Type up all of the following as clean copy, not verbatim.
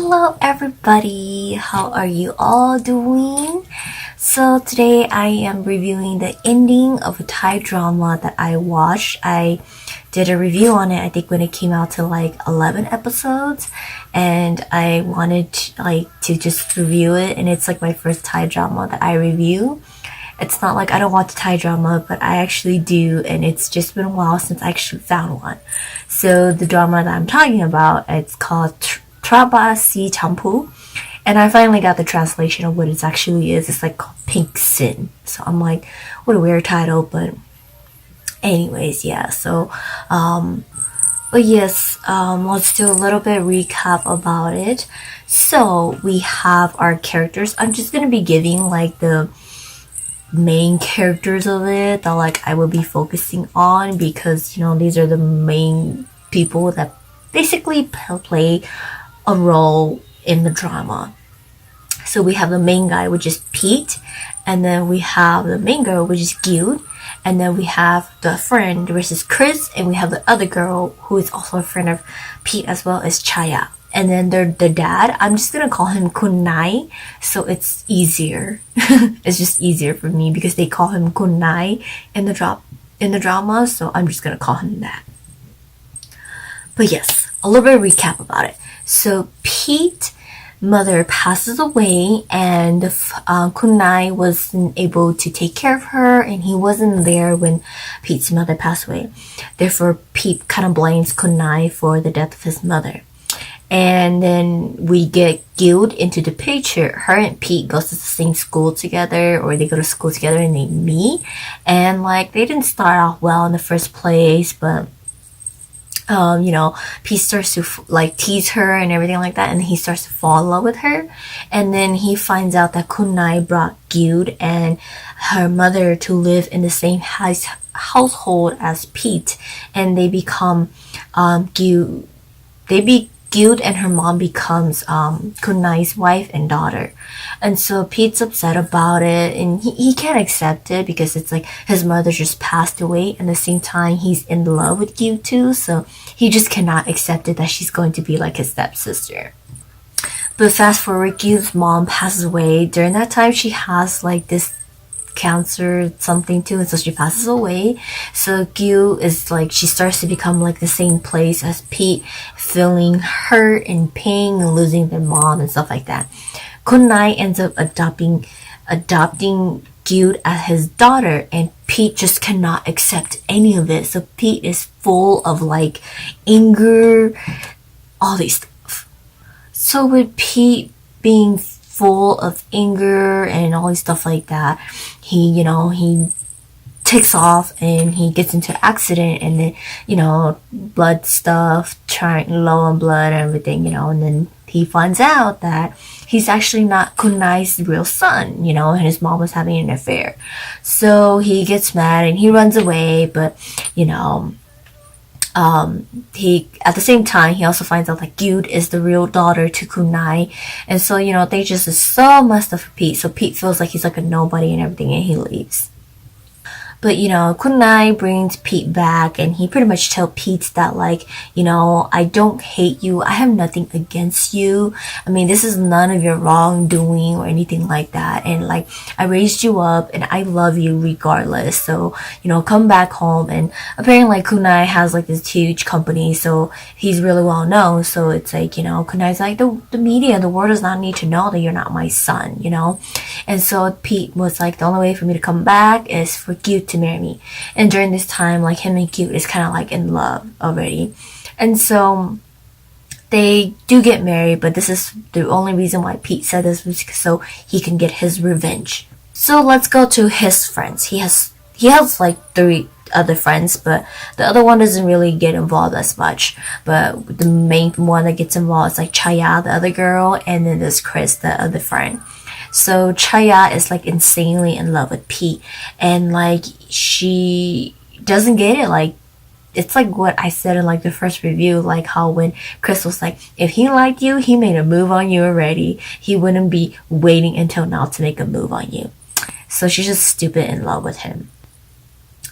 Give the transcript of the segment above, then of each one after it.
Hello everybody, how are you all doing? So today I am reviewing the ending of a Thai drama that I watched. I did a review on it, I think when it came out to like 11 episodes, and I wanted to just review it, and it's like my first Thai drama that I review. It's not like I don't watch Thai drama, but I actually do, and it's just been a while since I actually found one. So the drama that I'm talking about, it's called Trabarp See Chompoo, and I finally got the translation of what it actually is. It's like called Pink Sin. So I'm like, what a weird title, but anyways, yeah. So but yes, let's do a little bit recap about it. So we have our characters. I'm just gonna be giving like the main characters of it that like I will be focusing on, because these are the main people that basically play a role in the drama. So we have the main guy, which is Pete, and then we have the main girl, which is Gil, and then we have the friend, which is Chris, and we have the other girl who is also a friend of Pete as well, as Chaya. And then the dad, I'm just gonna call him Kunai, so it's easier. It's just easier for me because they call him Kunai in the drama, so I'm just gonna call him that. But yes, a little bit of recap about it. So Pete's mother passes away, and Kunai wasn't able to take care of her, and he wasn't there when Pete's mother passed away. Therefore, Pete kind of blames Kunai for the death of his mother. And then we get Gil into the picture. Her and Pete goes to the same school together, or they go to school together and they meet. And like they didn't start off well in the first place, but Pete starts to like tease her and everything like that, and he starts to fall in love with her. And then he finds out that Kunai brought Gil and her mother to live in the same household as Pete, and they become Gil and her mom becomes Kunai's wife and daughter. And so Pete's upset about it, and he can't accept it because it's like his mother just passed away, and at the same time he's in love with Gil too, so he just cannot accept it that she's going to be like his stepsister. But fast forward, Gil's mom passes away. During that time she has like this cancer something too, and so she passes away. So Gil is like, she starts to become like the same place as Pete, feeling hurt and pain and losing their mom and stuff like that. Kunai ends up adopting Gil as his daughter, and Pete just cannot accept any of it. So Pete is full of like anger, all these stuff. So with Pete being full of anger and all this stuff like that, he takes off and he gets into an accident, and then blood stuff, trying low on blood and everything, and then he finds out that he's actually not Kunai's real son, and his mom was having an affair. So he gets mad and he runs away, but he at the same time he also finds out that Gil is the real daughter to Kunai, and so they just is so messed up for Pete. So Pete feels like he's like a nobody and everything, and he leaves. But Kunai brings Pete back, and he pretty much tells Pete that like, I don't hate you, I have nothing against you. I mean, this is none of your wrongdoing or anything like that, and like I raised you up and I love you regardless. So come back home. And apparently like Kunai has like this huge company, so he's really well known. So it's like Kunai's like, the media, the world does not need to know that you're not my son, And so Pete was like, the only way for me to come back is for Gil to marry me. And during this time, like him and Gil is kind of like in love already, and so they do get married. But this is the only reason why Pete said this was so he can get his revenge. So let's go to his friends. He has like 3 other friends, but the other one doesn't really get involved as much. But the main one that gets involved is like Chaya, the other girl, and then there's Chris, the other friend. So Chaya is like insanely in love with Pete, and like she doesn't get it. Like it's like what I said in like the first review, like how when Chris was like, if he liked you, he made a move on you already. He wouldn't be waiting until now to make a move on you. So she's just stupid in love with him.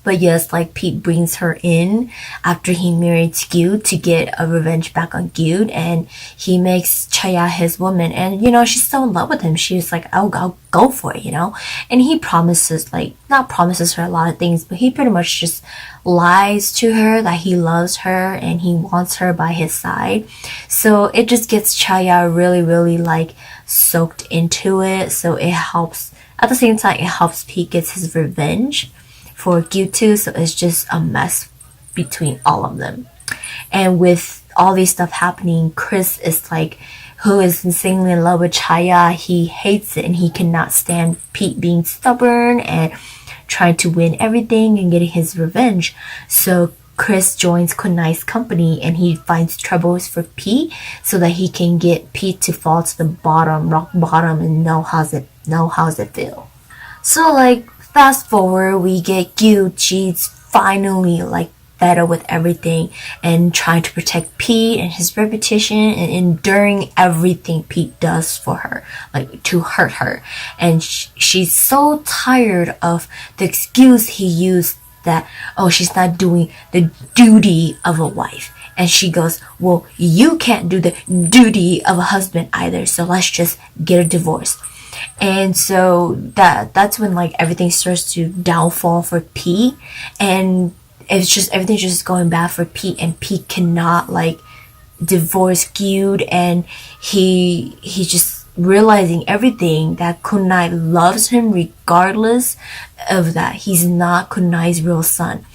But yes, like Pete brings her in after he married Gyud to get a revenge back on Gyud, and he makes Chaya his woman, and she's so in love with him. She's like, I'll go for it, and he promises, like, not promises her a lot of things, but he pretty much just lies to her that he loves her and he wants her by his side. So it just gets Chaya really, really like soaked into it. So it helps, at the same time, it helps Pete gets his revenge for Gyutu. So it's just a mess between all of them. And with all these stuff happening, Chris is like, who is insanely in love with Chaya. He hates it and he cannot stand Pete being stubborn and trying to win everything and getting his revenge. So Chris joins Kunai's company and he finds troubles for Pete so that he can get Pete to fall to the bottom, rock bottom, and know how's it feel. So like fast forward, we get Gyud. She's finally like fed up with everything and trying to protect Pete and his reputation and enduring everything Pete does for her, like to hurt her. And she's so tired of the excuse he used that, oh, she's not doing the duty of a wife. And she goes, well, you can't do the duty of a husband either, so let's just get a divorce. And so that's when like everything starts to downfall for Pete, and it's just everything's just going bad for Pete, and Pete cannot like divorce Gyud, and he just realizing everything that Kunai loves him regardless of that he's not Kunai's real son.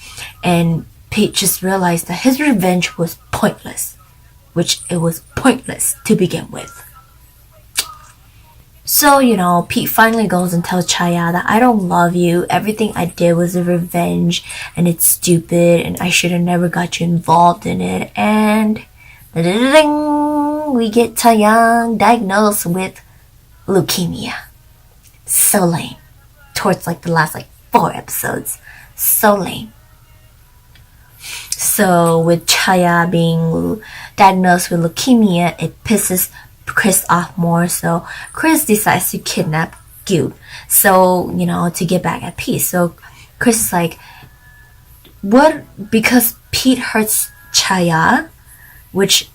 And Pete just realized that his revenge was pointless, which it was pointless to begin with. So, Pete finally goes and tells Chaya that I don't love you. Everything I did was a revenge and it's stupid and I should have never got you involved in it. And we get Taeyang diagnosed with leukemia. So lame. Towards like the last like 4 episodes. So lame. So with Chaya being diagnosed with leukemia, it pisses Chris off more, so Chris decides to kidnap Gyud, so to get back at Pete. So Chris is like, what, because Pete hurts Chaya, which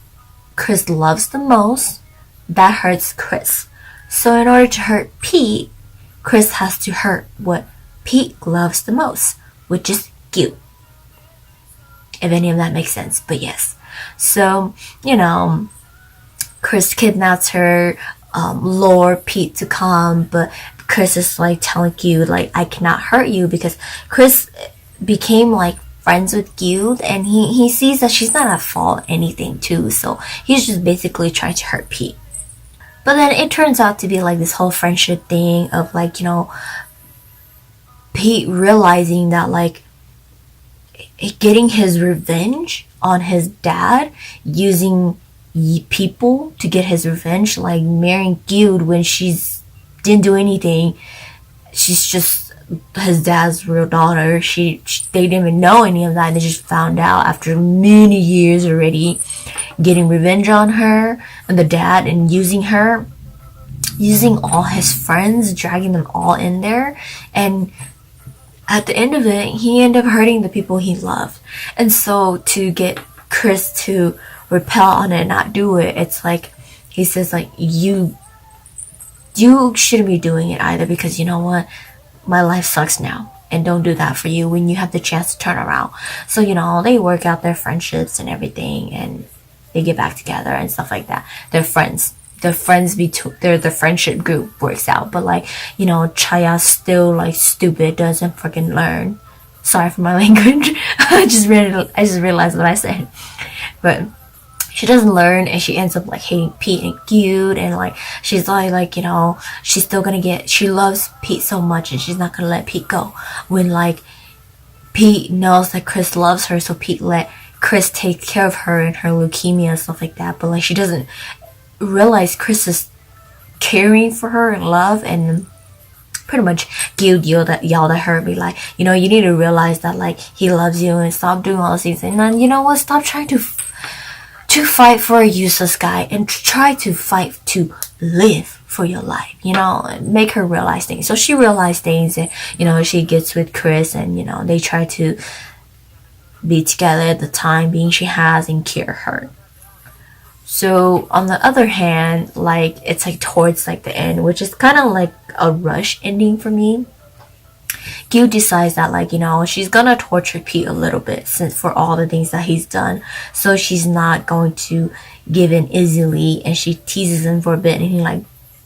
Chris loves the most, that hurts Chris. So in order to hurt Pete, Chris has to hurt what Pete loves the most, which is Gyud, if any of that makes sense. But yes, so Chris kidnaps her, lure Pete to come, but Chris is like telling Gyud like, I cannot hurt you, because Chris became like friends with Gyud, and he sees that she's not at fault anything too, so he's just basically trying to hurt Pete. But then it turns out to be like this whole friendship thing of like, Pete realizing that like getting his revenge on his dad using people to get his revenge, like marrying Gyud when she's didn't do anything. She's just his dad's real daughter. They didn't even know any of that. They just found out after many years already, getting revenge on her and the dad, and using all his friends, dragging them all in there, and at the end of it, he ended up hurting the people he loved. And so to get Chris to repel on it and not do it, it's like he says like, you shouldn't be doing it either, because you know what, my life sucks now, and don't do that for you when you have the chance to turn around. So they work out their friendships and everything, and they get back together and stuff like that. They're friends. The friendship group works out, but like Chaya's still like stupid, doesn't freaking learn. Sorry for my language. I just realized what I said, but she doesn't learn, and she ends up like hating Pete and Gyud, and like she's like she's still gonna she loves Pete so much, and she's not gonna let Pete go. When like Pete knows that Chris loves her, so Pete let Chris take care of her and her leukemia and stuff like that. But like she doesn't realize Chris is caring for her and love, and pretty much Gyud yelled at her, be like, you need to realize that like he loves you, and stop doing all those things, and then what, stop trying to fight for a useless guy, and try to fight to live for your life, you know, make her realize things. So she realized things, and you know, she gets with Chris, and you know, they try to be together at the time being she has and cure her. So on the other hand, like it's like towards like the end, which is kind of like a rush ending for me. Gil decides that, like, you know, she's gonna torture Pete a little bit since for all the things that he's done, so she's not going to give in easily, and she teases him for a bit and he like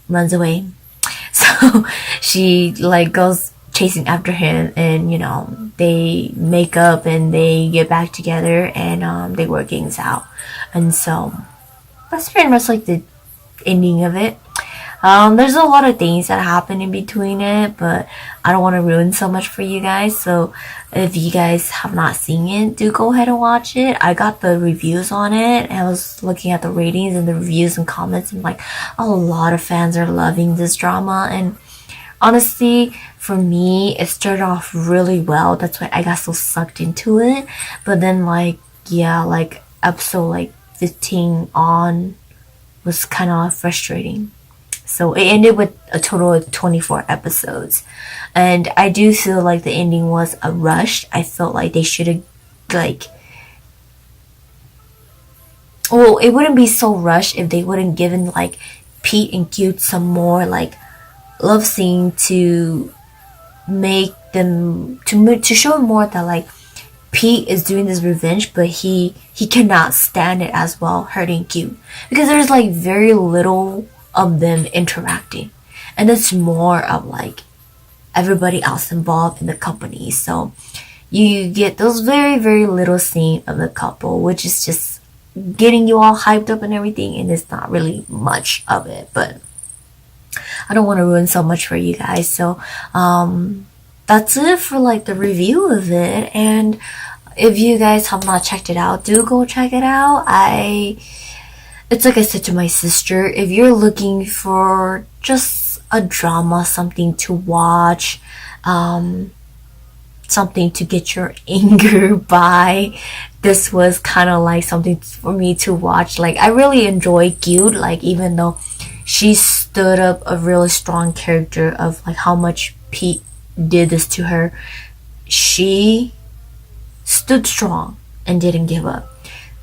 runs away. So she like goes chasing after him, and you know, they make up and they get back together, and they work things out. And so that's pretty much like the ending of it. There's a lot of things that happen in between it, but I don't want to ruin so much for you guys. So if you guys have not seen it, do go ahead and watch it. I got the reviews on it. I was looking at the ratings and the reviews and comments, and like a lot of fans are loving this drama. And honestly, for me, it started off really well. That's why I got so sucked into it. But then like, yeah, like episode like 15 on was kind of frustrating. So it ended with a total of 24 episodes. And I do feel like the ending was a rush. I felt like they should have, like, well, it wouldn't be so rushed if they wouldn't given, like, Pete and Cute some more, like, love scene to make them, to show more that, like, Pete is doing this revenge, but he cannot stand it as well, hurting Cute. Because there's, like, very little of them interacting, and it's more of like everybody else involved in the company. So you get those very, very little scene of the couple, which is just getting you all hyped up and everything, and it's not really much of it. But I don't want to ruin so much for you guys. So that's it for like the review of it. And if you guys have not checked it out, do go check it out. It's like I said to my sister, if you're looking for just a drama, something to watch, something to get your anger by, this was kind of like something for me to watch. Like, I really enjoy Cute, like, even though she stood up a really strong character of like how much Pete did this to her, she stood strong and didn't give up,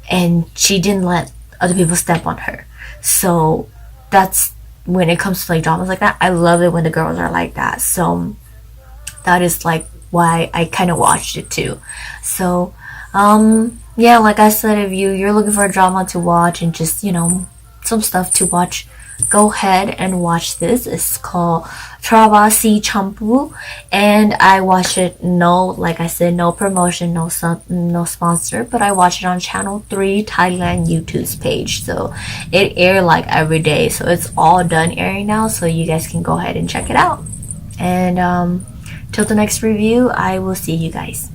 and she didn't let other people step on her. So that's when it comes to like dramas like that, I love it when the girls are like that. So that is like why I kind of watched it too. So yeah, like I said, if you're looking for a drama to watch and just, you know, some stuff to watch, go ahead and watch this. It's called Trabarp See Chompoo, and I watch it, no, like I said, no promotion, no sponsor, but I watch it on channel 3 Thailand YouTube's page. So it aired like every day, so it's all done airing now, so you guys can go ahead and check it out. And till the next review, I will see you guys.